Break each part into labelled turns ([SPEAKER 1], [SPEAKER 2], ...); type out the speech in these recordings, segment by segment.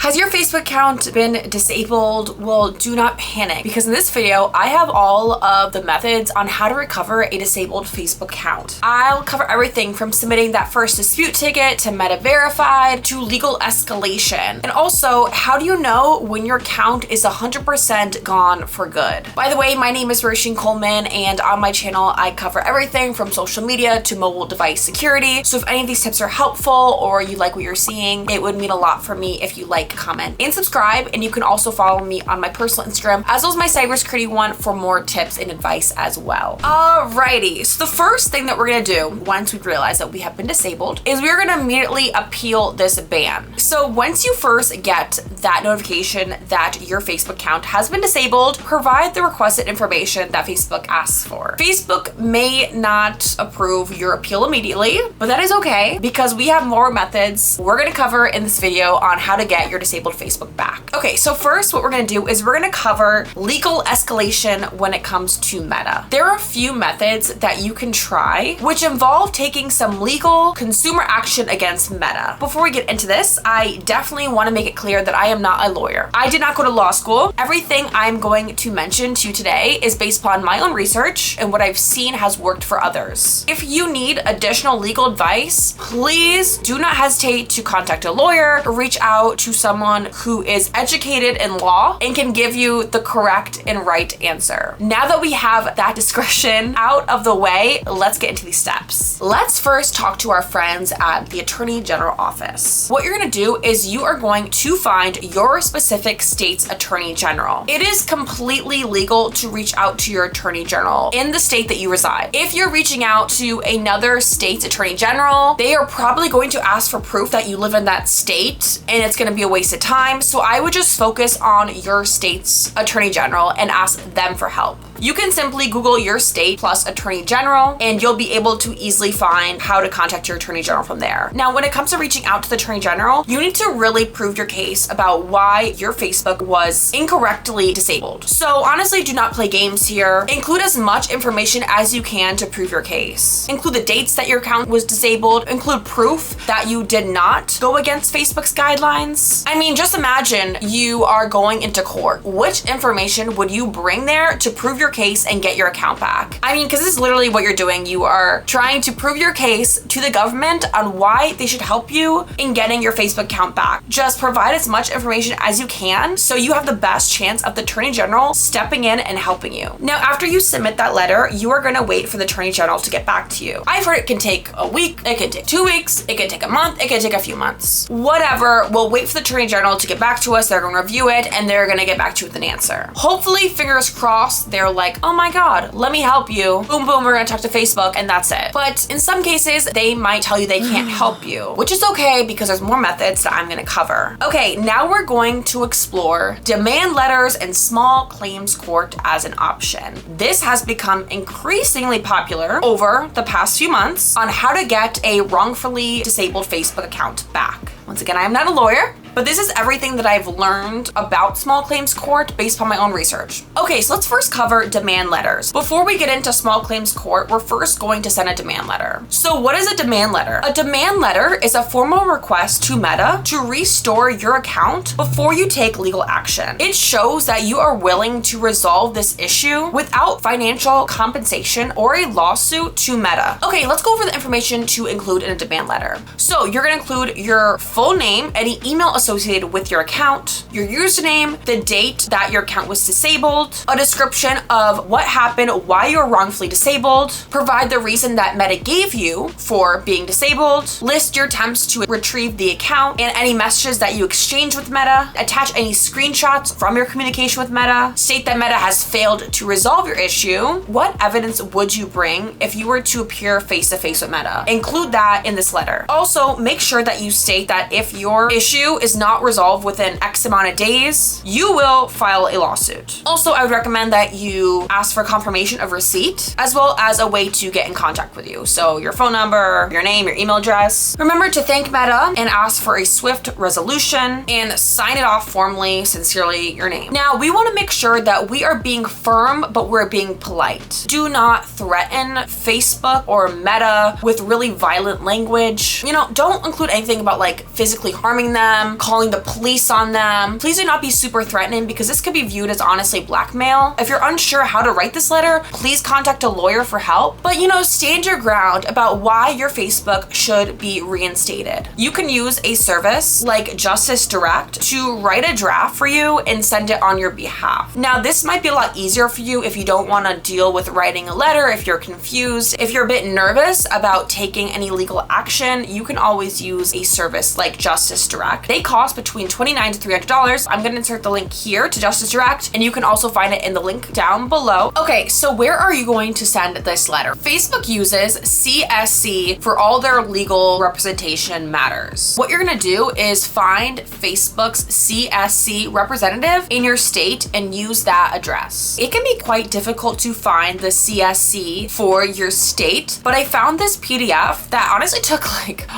[SPEAKER 1] Has your Facebook account been disabled? Well, do not panic, because in this video, I have all of the methods on how to recover a disabled Facebook account. I'll cover everything from submitting that first dispute ticket to Meta verified to legal escalation. And also, how do you know when your account is 100% gone for good? By the way, my name is Roisin Coleman, and on my channel, I cover everything from social media to mobile device security. So if any of these tips are helpful or you like what you're seeing, it would mean a lot for me if you like, comment, and subscribe. And you can also follow me on my personal Instagram as well as my cybersecurity one for more tips and advice as well. Alrighty, so the first thing that we're gonna do once we realize that we have been disabled is we're gonna immediately appeal this ban. So once you first get that notification that your Facebook account has been disabled, provide the requested information that Facebook asks for. Facebook may not approve your appeal immediately, but that is okay because we have more methods we're gonna cover in this video on how to get your disabled Facebook back. Okay, so first what we're gonna do is we're gonna cover legal escalation when it comes to Meta. There are a few methods that you can try which involve taking some legal consumer action against Meta. Before we get into this, I definitely want to make it clear that I am not a lawyer. I did not go to law school. Everything I'm going to mention to you today is based upon my own research and what I've seen has worked for others. If you need additional legal advice, please do not hesitate to contact a lawyer or reach out to someone who is educated in law and can give you the correct and right answer. Now that we have that discretion out of the way, let's get into these steps. Let's first talk to our friends at the Attorney General office. What you're gonna do is you are going to find your specific state's Attorney General. It is completely legal to reach out to your Attorney General in the state that you reside. If you're reaching out to another state's Attorney General, they are probably going to ask for proof that you live in that state, and it's gonna be a waste of time. So I would just focus on your state's Attorney General and ask them for help. You can simply Google your state plus Attorney General and you'll be able to easily find how to contact your Attorney General from there. Now, when it comes to reaching out to the Attorney General, you need to really prove your case about why your Facebook was incorrectly disabled. So honestly, do not play games here. Include as much information as you can to prove your case. Include the dates that your account was disabled. Include proof that you did not go against Facebook's guidelines. I mean, just imagine you are going into court. Which information would you bring there to prove your case and get your account back? I mean, because this is literally what you're doing. You are trying to prove your case to the government on why they should help you in getting your Facebook account back. Just provide as much information as you can so you have the best chance of the Attorney General stepping in and helping you. Now, after you submit that letter, you are going to wait for the Attorney General to get back to you. I've heard it can take a week, it can take 2 weeks, it can take a month, it can take a few months. Whatever, we'll wait for the Attorney General to get back to us. They're going to review it and they're going to get back to you with an answer. Hopefully, fingers crossed, they're like, oh my God, let me help you. Boom, boom, we're gonna talk to Facebook and that's it. But in some cases, they might tell you they can't help you, which is okay because there's more methods that I'm gonna cover. Okay, now we're going to explore demand letters and small claims court as an option. This has become increasingly popular over the past few months on how to get a wrongfully disabled Facebook account back. Once again, I am not a lawyer, but this is everything that I've learned about small claims court based on my own research. Okay, so let's first cover demand letters. Before we get into small claims court, we're first going to send a demand letter. So what is a demand letter? A demand letter is a formal request to Meta to restore your account before you take legal action. It shows that you are willing to resolve this issue without financial compensation or a lawsuit to Meta. Okay, let's go over the information to include in a demand letter. So you're gonna include your full name, any email associated with your account, your username, the date that your account was disabled, a description of what happened, why you were wrongfully disabled, provide the reason that Meta gave you for being disabled, list your attempts to retrieve the account and any messages that you exchanged with Meta, attach any screenshots from your communication with Meta, state that Meta has failed to resolve your issue. What evidence would you bring if you were to appear face-to-face with Meta? Include that in this letter. Also, make sure that you state that if your issue is not resolved within X amount of days, you will file a lawsuit. Also, I would recommend that you ask for confirmation of receipt as well as a way to get in contact with you. So your phone number, your name, your email address. Remember to thank Meta and ask for a swift resolution and sign it off formally, sincerely, your name. Now, we want to make sure that we are being firm, but we're being polite. Do not threaten Facebook or Meta with really violent language. You know, don't include anything about like physically harming them, calling the police on them. Please do not be super threatening because this could be viewed as honestly blackmail. If you're unsure how to write this letter, please contact a lawyer for help. But stand your ground about why your Facebook should be reinstated. You can use a service like Justice Direct to write a draft for you and send it on your behalf. Now, this might be a lot easier for you if you don't want to deal with writing a letter, if you're confused, if you're a bit nervous about taking any legal action, you can always use a service like Justice Direct. They cost between $29 to $300. I'm going to insert the link here to Justice Direct, and you can also find it in the link down below. Okay, so where are you going to send this letter? Facebook uses CSC for all their legal representation matters. What you're going to do is find Facebook's CSC representative in your state and use that address. It can be quite difficult to find the CSC for your state, but I found this PDF that honestly took like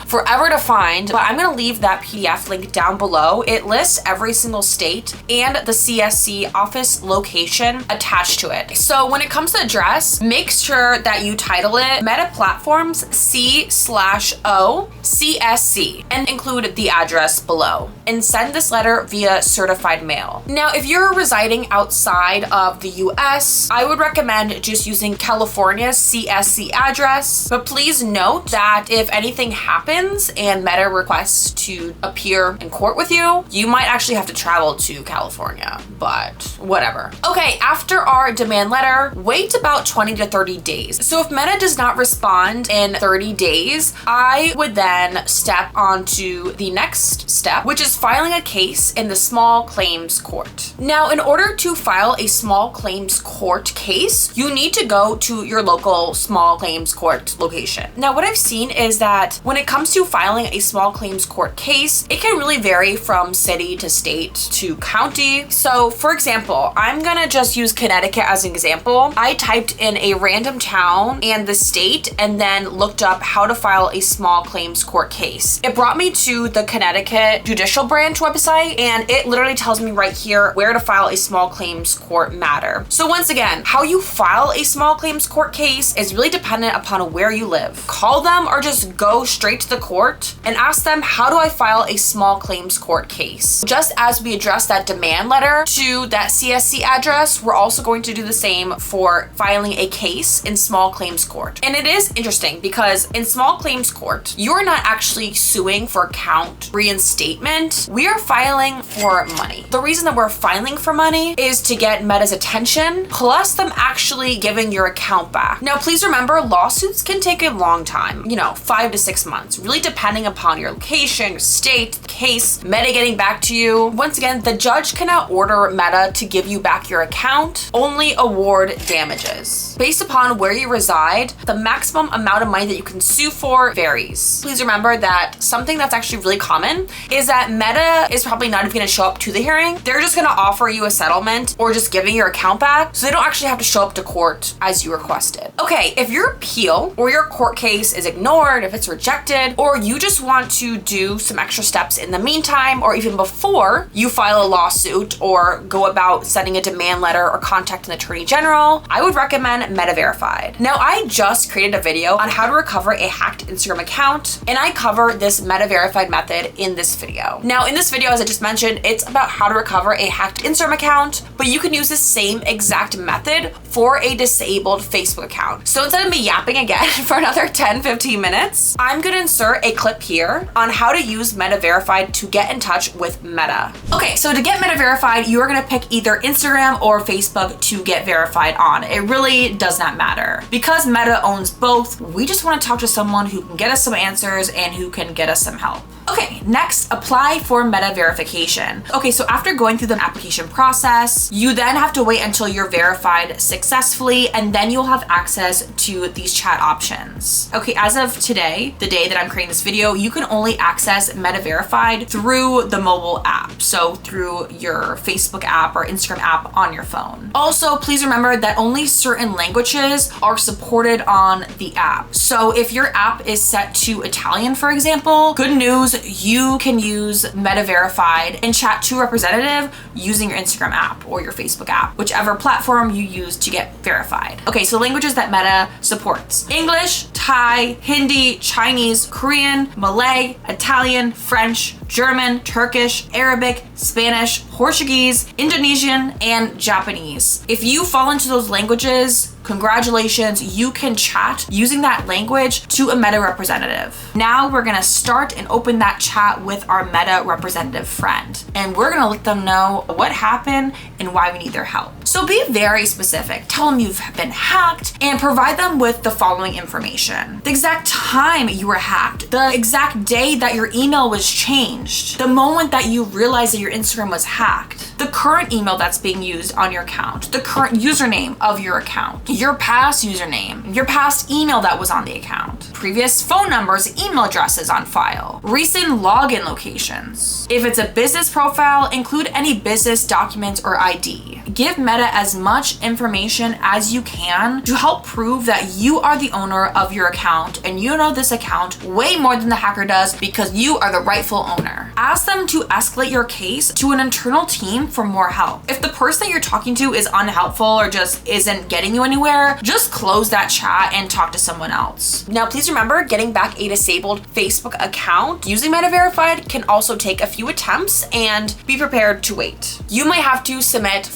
[SPEAKER 1] forever to find, but I'm gonna leave that PDF link down below. It lists every single state and the CSC office location attached to it. So when it comes to address, make sure that you title it Meta Platforms C/O CSC and include the address below and send this letter via certified mail. Now, if you're residing outside of the US, I would recommend just using California's CSC address, but please note that if anything happens and Meta requests to appear in court with you, you might actually have to travel to California, but whatever. Okay, after our demand letter, wait about 20 to 30 days. So if Meta does not respond in 30 days, I would then step onto the next step, which is filing a case in the small claims court. Now, in order to file a small claims court case, you need to go to your local small claims court location. Now, what I've seen is that when it comes to filing a small claims court case, it can really vary from city to state to county. So for example, I'm gonna just use Connecticut as an example. I typed in a random town and the state and then looked up how to file a small claims court case. It brought me to the Connecticut Judicial Branch website, and it literally tells me right here where to file a small claims court matter. So once again, how you file a small claims court case is really dependent upon where you live. Call them or just go straight to the court and ask them, how do I file a small claims court case? Just as we address that demand letter to that CSC address, we're also going to do the same for filing a case in small claims court. And it is interesting because in small claims court, you're not actually suing for count reinstatement. We are filing for money. The reason that we're filing for money is to get Meta's attention, plus them actually giving your account back. Now, please remember, lawsuits can take a long time, 5 to 6 months, really depending upon your location, your state, the case, Meta getting back to you. Once again, the judge cannot order Meta to give you back your account, only award damages. Based upon where you reside, the maximum amount of money that you can sue for varies. Please remember that something that's actually really common is that Meta is probably not even gonna show up to the hearing. They're just gonna offer you a settlement or just giving your account back, so they don't actually have to show up to court as you requested. Okay, if your appeal or your court case is ignored, if it's rejected, or you just want to do some extra steps in the meantime, or even before you file a lawsuit or go about sending a demand letter or contacting the Attorney General, I would recommend Meta Verified. Now, I just created a video on how to recover a hacked Instagram account, and I cover this Meta Verified method in this video. Now, in this video, as I just mentioned, it's about how to recover a hacked Instagram account, but you can use the same exact method for a disabled Facebook account. So instead of me yapping again for another 10-15 minutes, I'm gonna insert a clip here on how to use Meta Verified to get in touch with Meta. Okay, so to get Meta Verified, you are gonna pick either Instagram or Facebook to get verified on. It really does not matter. Because Meta owns both, we just wanna talk to someone who can get us some answers and who can get us some help. Okay, next, apply for Meta verification. Okay, so after going through the application process, you then have to wait until you're verified successfully, and then you'll have access to these chat options. Okay, as of today, the day that I'm creating this video, you can only access Meta Verified through the mobile app. So through your Facebook app or Instagram app on your phone. Also, please remember that only certain languages are supported on the app. So if your app is set to Italian, for example, good news, you can use Meta Verified and chat to a representative using your Instagram app or your Facebook app, whichever platform you use to get verified. Okay, so languages that Meta supports: English, Thai, Hindi, Chinese, Korean, Malay, Italian, French, German, Turkish, Arabic, Spanish, Portuguese, Indonesian, and Japanese. If you fall into those languages, congratulations, you can chat using that language to a Meta representative. Now we're gonna start and open that chat with our Meta representative friend, and we're gonna let them know what happened and why we need their help. So be very specific. Tell them you've been hacked and provide them with the following information: the exact time you were hacked, the exact day that your email was changed, the moment that you realized that your Instagram was hacked, the current email that's being used on your account, the current username of your account, your past username, your past email that was on the account, previous phone numbers, email addresses on file, recent login locations. If it's a business profile, include any business documents or ID. Give Meta as much information as you can to help prove that you are the owner of your account and you know this account way more than the hacker does because you are the rightful owner. Ask them to escalate your case to an internal team for more help. If the person that you're talking to is unhelpful or just isn't getting you anywhere, just close that chat and talk to someone else. Now, please remember, getting back a disabled Facebook account using Meta Verified can also take a few attempts, and be prepared to wait. You might have to submit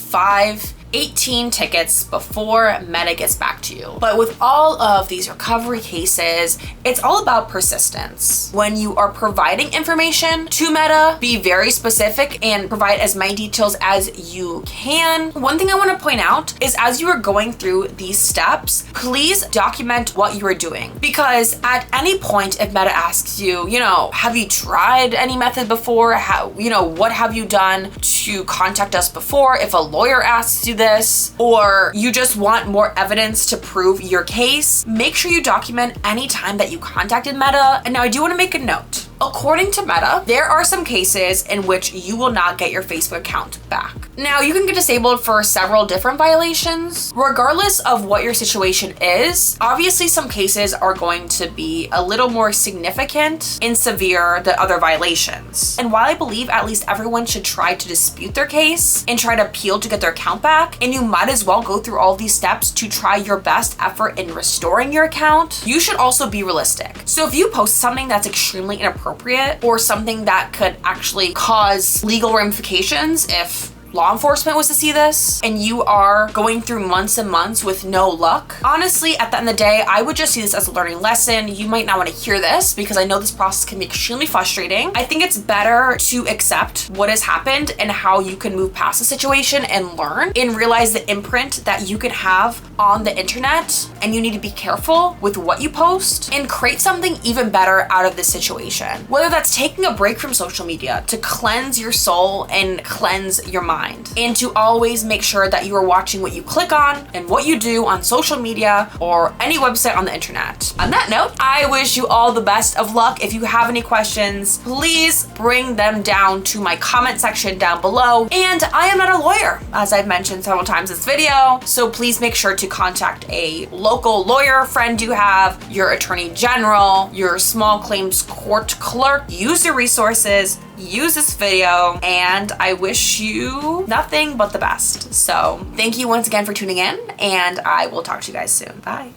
[SPEAKER 1] 18 tickets before Meta gets back to you. But with all of these recovery cases, it's all about persistence. When you are providing information to Meta, be very specific and provide as many details as you can. One thing I want to point out is as you are going through these steps, please document what you are doing. Because at any point, if Meta asks you, have you tried any method before? What have you done to contact us before? If a lawyer asks you this, or you just want more evidence to prove your case, make sure you document any time that you contacted Meta. And now I do want to make a note. According to Meta, there are some cases in which you will not get your Facebook account back. Now, you can get disabled for several different violations. Regardless of what your situation is, obviously some cases are going to be a little more significant and severe than other violations. And while I believe at least everyone should try to dispute their case and try to appeal to get their account back, and you might as well go through all these steps to try your best effort in restoring your account, you should also be realistic. So if you post something that's extremely inappropriate or something that could actually cause legal ramifications if law enforcement was to see this, and you are going through months and months with no luck, honestly, at the end of the day, I would just see this as a learning lesson. You might not want to hear this because I know this process can be extremely frustrating. I think it's better to accept what has happened and how you can move past the situation and learn and realize the imprint that you can have on the internet, and you need to be careful with what you post and create something even better out of this situation. Whether that's taking a break from social media to cleanse your soul and cleanse your mind, and to always make sure that you are watching what you click on and what you do on social media or any website on the internet. On that note, I wish you all the best of luck. If you have any questions, please bring them down to my comment section down below. And I am not a lawyer, as I've mentioned several times in this video, so please make sure to contact a local lawyer friend you have, your attorney general, your small claims court clerk. Use your resources, use this video, and I wish you nothing but the best. So thank you once again for tuning in, and I will talk to you guys soon. Bye.